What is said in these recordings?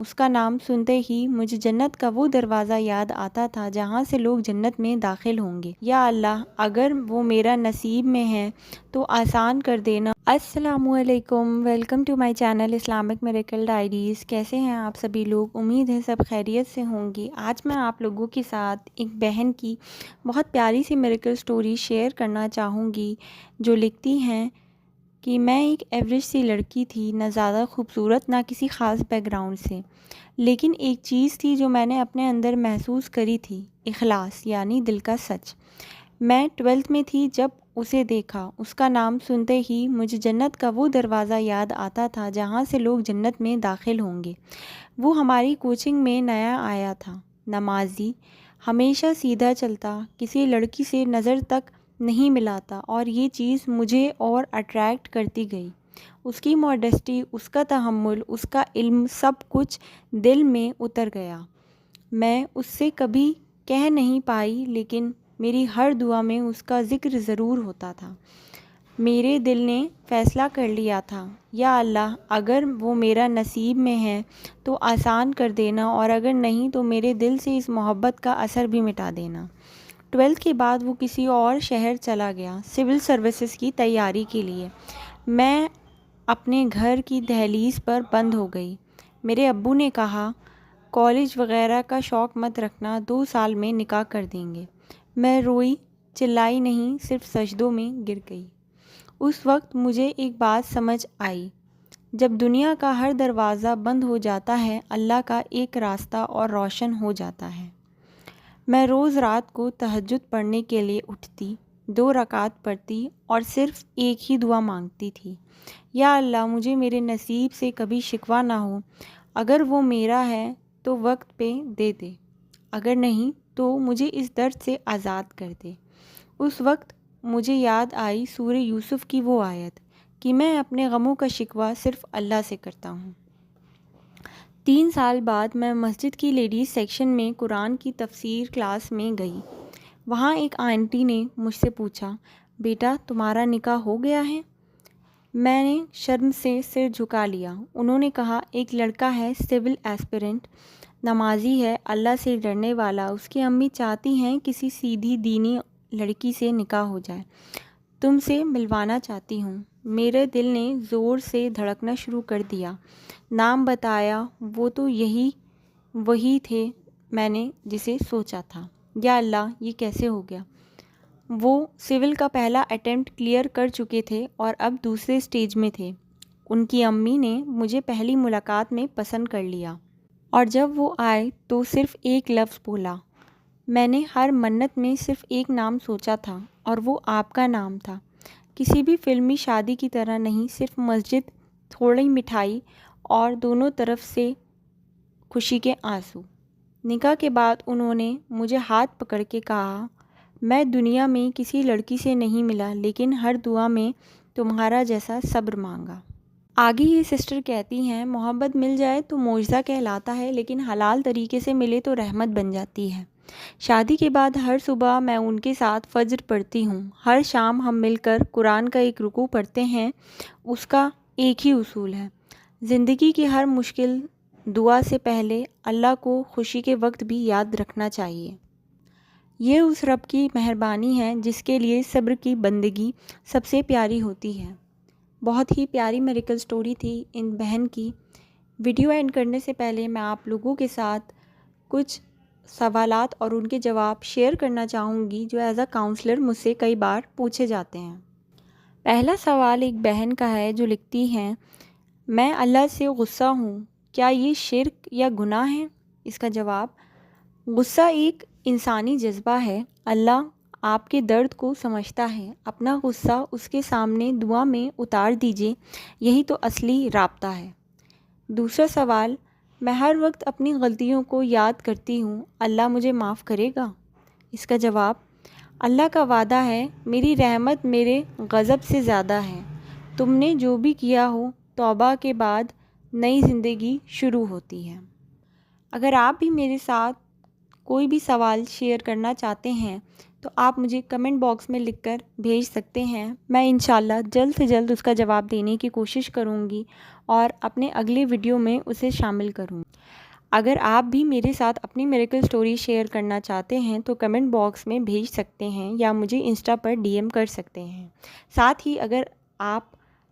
اس کا نام سنتے ہی مجھے جنت کا وہ دروازہ یاد آتا تھا جہاں سے لوگ جنت میں داخل ہوں گے۔ یا اللہ، اگر وہ میرا نصیب میں ہے تو آسان کر دینا۔ السلام علیکم، welcome to my channel Islamic miracle diaries. کیسے ہیں آپ سبھی لوگ؟ امید ہے سب خیریت سے ہوں گی۔ آج میں آپ لوگوں کے ساتھ ایک بہن کی بہت پیاری سی میریکل سٹوری شیئر کرنا چاہوں گی، جو لکھتی ہیں کہ میں ایک ایوریج سی لڑکی تھی، نہ زیادہ خوبصورت نہ کسی خاص بیک گراؤنڈ سے، لیکن ایک چیز تھی جو میں نے اپنے اندر محسوس کری تھی، اخلاص، یعنی دل کا سچ۔ میں 12th میں تھی جب اسے دیکھا۔ اس کا نام سنتے ہی مجھے جنت کا وہ دروازہ یاد آتا تھا جہاں سے لوگ جنت میں داخل ہوں گے۔ وہ ہماری کوچنگ میں نیا آیا تھا، نمازی، ہمیشہ سیدھا چلتا، کسی لڑکی سے نظر تک نہیں ملاتا، اور یہ چیز مجھے اور اٹریکٹ کرتی گئی۔ اس کی ماڈسٹی، اس کا تحمل، اس کا علم، سب کچھ دل میں اتر گیا۔ میں اس سے کبھی کہہ نہیں پائی، لیکن میری ہر دعا میں اس کا ذکر ضرور ہوتا تھا۔ میرے دل نے فیصلہ کر لیا تھا، یا اللہ، اگر وہ میرا نصیب میں ہے تو آسان کر دینا، اور اگر نہیں تو میرے دل سے اس محبت کا اثر بھی مٹا دینا۔ 12th کے بعد وہ کسی اور شہر چلا گیا سول سروسز کی تیاری کے لیے۔ میں اپنے گھر کی دہلیز پر بند ہو گئی۔ میرے ابو نے کہا، کالج وغیرہ کا شوق مت رکھنا، 2 سال میں نکاح کر دیں گے۔ میں روئی، چلائی نہیں، صرف سجدوں میں گر گئی۔ اس وقت مجھے ایک بات سمجھ آئی، جب دنیا کا ہر دروازہ بند ہو جاتا ہے، اللہ کا ایک راستہ اور روشن ہو جاتا ہے۔ میں روز رات کو تہجد پڑھنے کے لیے اٹھتی، 2 رکعت پڑھتی اور صرف ایک ہی دعا مانگتی تھی، یا اللہ، مجھے میرے نصیب سے کبھی شکوہ نہ ہو، اگر وہ میرا ہے تو وقت پہ دے دے، اگر نہیں تو مجھے اس درد سے آزاد کر دے۔ اس وقت مجھے یاد آئی سورہ یوسف کی وہ آیت کہ میں اپنے غموں کا شکوہ صرف اللہ سے کرتا ہوں۔ 3 سال بعد میں مسجد کی لیڈیز سیکشن میں قرآن کی تفسیر کلاس میں گئی۔ وہاں ایک آنٹی نے مجھ سے پوچھا، بیٹا تمہارا نکاح ہو گیا ہے؟ میں نے شرم سے سر جھکا لیا۔ انہوں نے کہا، ایک لڑکا ہے، سول ایسپیرنٹ، نمازی ہے، اللہ سے ڈرنے والا، اس کی امی چاہتی ہیں کسی سیدھی دینی لڑکی سے نکاح ہو جائے، تم سے ملوانا چاہتی ہوں۔ میرے دل نے زور سے دھڑکنا شروع کر دیا۔ نام بتایا، وہ تو وہی تھے میں نے جسے سوچا تھا۔ یا اللہ، یہ کیسے ہو گیا؟ وہ سول کا پہلا اٹیمپٹ کلیئر کر چکے تھے اور اب دوسرے سٹیج میں تھے۔ ان کی امی نے مجھے پہلی ملاقات میں پسند کر لیا، اور جب وہ آئے تو صرف ایک لفظ بولا۔ میں نے ہر منت میں صرف ایک نام سوچا تھا، اور وہ آپ کا نام تھا۔ کسی بھی فلمی شادی کی طرح نہیں، صرف مسجد، تھوڑی مٹھائی اور دونوں طرف سے خوشی کے آنسو۔ نکاح کے بعد انہوں نے مجھے ہاتھ پکڑ کے کہا، میں دنیا میں کسی لڑکی سے نہیں ملا، لیکن ہر دعا میں تمہارا جیسا صبر مانگا۔ آگے یہ سسٹر کہتی ہیں، محبت مل جائے تو معجزہ کہلاتا ہے، لیکن حلال طریقے سے ملے تو رحمت بن جاتی ہے۔ شادی کے بعد ہر صبح میں ان کے ساتھ فجر پڑھتی ہوں۔ ہر شام ہم مل کر قرآن کا ایک رکوع پڑھتے ہیں۔ اس کا ایک ہی اصول ہے، زندگی کی ہر مشکل دعا سے پہلے اللہ کو خوشی کے وقت بھی یاد رکھنا چاہیے۔ یہ اس رب کی مہربانی ہے جس کے لیے صبر کی بندگی سب سے پیاری ہوتی ہے۔ بہت ہی پیاری میریکل سٹوری تھی ان بہن کی۔ ویڈیو اینڈ کرنے سے پہلے میں آپ لوگوں کے ساتھ کچھ سوالات اور ان کے جواب شیئر کرنا چاہوں گی، جو ایز اے کاؤنسلر مجھ سے کئی بار پوچھے جاتے ہیں۔ پہلا سوال ایک بہن کا ہے، جو لکھتی ہیں، میں اللہ سے غصہ ہوں، کیا یہ شرک یا گناہ ہے؟ اس کا جواب، غصہ ایک انسانی جذبہ ہے۔ اللہ آپ کے درد کو سمجھتا ہے، اپنا غصہ اس کے سامنے دعا میں اتار دیجیے، یہی تو اصلی رابطہ ہے۔ دوسرا سوال، میں ہر وقت اپنی غلطیوں کو یاد کرتی ہوں، اللہ مجھے معاف کرے گا؟ اس کا جواب، اللہ کا وعدہ ہے، میری رحمت میرے غضب سے زیادہ ہے، تم نے جو بھی کیا ہو، توبہ کے بعد نئی زندگی شروع ہوتی ہے۔ اگر آپ بھی میرے ساتھ کوئی بھی سوال شیئر کرنا چاہتے ہیں تو آپ مجھے کمنٹ باکس میں لکھ کر بھیج سکتے ہیں۔ میں انشاءاللہ جلد سے جلد اس کا جواب دینے کی کوشش کروں گی اور اپنے اگلے ویڈیو میں اسے شامل کروں گی۔ اگر آپ بھی میرے ساتھ اپنی میریکل سٹوری شیئر کرنا چاہتے ہیں تو کمنٹ باکس میں بھیج سکتے ہیں یا مجھے انسٹا پر ڈی ایم کر سکتے ہیں۔ ساتھ ہی اگر آپ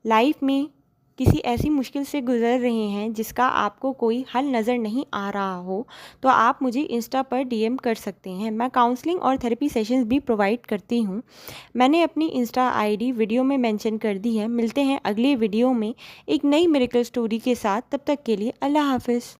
لائف میں کسی ایسی مشکل سے گزر رہے ہیں جس کا آپ کو کوئی حل نظر نہیں آ رہا ہو تو آپ مجھے انسٹا پر ڈی ایم کر سکتے ہیں۔ میں کاؤنسلنگ اور تھیراپی سیشنز بھی پرووائڈ کرتی ہوں۔ میں نے اپنی انسٹا آئی ڈی ویڈیو میں مینشن کر دی ہے۔ ملتے ہیں اگلے ویڈیو میں ایک نئی میریکل سٹوری کے ساتھ، تب تک کے لیے اللہ حافظ۔